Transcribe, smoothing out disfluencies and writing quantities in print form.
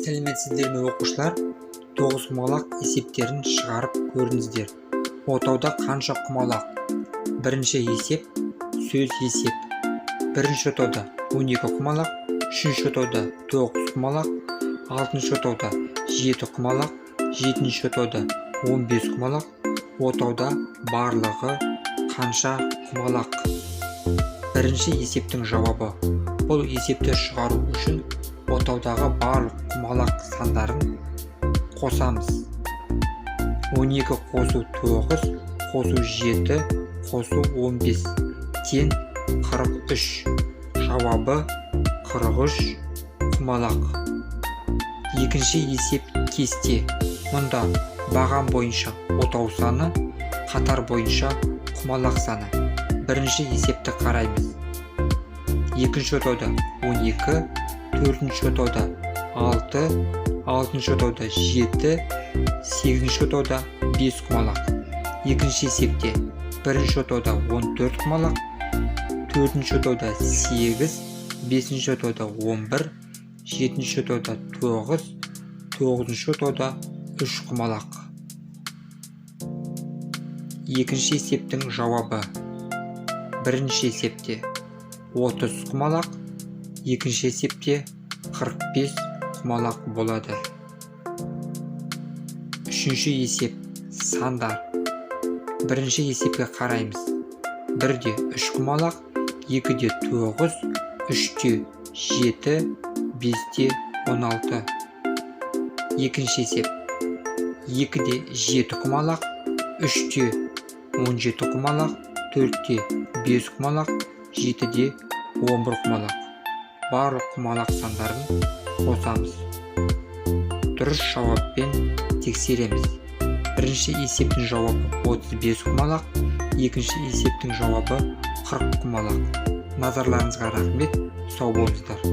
сәлеметсіздер ме оқушылар? Тоғызқұмалақ есептерін шығарып көріңіздер. Отауда қанша құмалақ? Бірінші есеп сөз есеп. Бірінші отауда 12 құмалақ, үшінші отауда 9 құмалақ, алтыншы отауда 7 құмалақ, жетінші отауда 15 құмалақ. Отауда барлығы қанша құмалақ? Бірінші есептің жауабы. Бұл есепті шығару үшін отаудағы барлық құмалақ сандарын қосамыз. 12 қосу 9, қосу 7, қосу 15 тең 43. Жауабы 43 құмалақ. Екінші есеп кесте. Мұнда баған бойынша отау саны, қатар бойынша құмалақ саны. Бірінші есепті қараймыз. Екінші отауда 12, төртінші отауда 6, алтыншы отауда 7, сегізінші отауда 5 құмалақ. Екінші есепте бірінші отауда 14 құмалақ, төртінші отауда 8, бесінші отауда 11, жетінші отауда 9, тоғызыншы отауда 3 құмалақ. Екінші есептің жауабы. Бірінші есепте 30 құмалақ, екінші есепте 45 құмалақ болады. Үшінші есеп сандар. Бірінші есепке қараймыз. 1-де 3 құмалақ, 2-де 9, 3-де 7, 5-де 16. Екінші есеп 2-де 7 құмалақ, 3-де 17 құмалақ, 4-де 5 құмалақ, 7-де 11 құмалақ. Барлық құмалақ сандарын қосамыз. Дұрыс жауаппен тексереміз. Бірінші есептің жауабы 35 құмалақ, екінші есептің жауабы 40 құмалақ. Назарларыңызға рахмет, сау болыңыздар.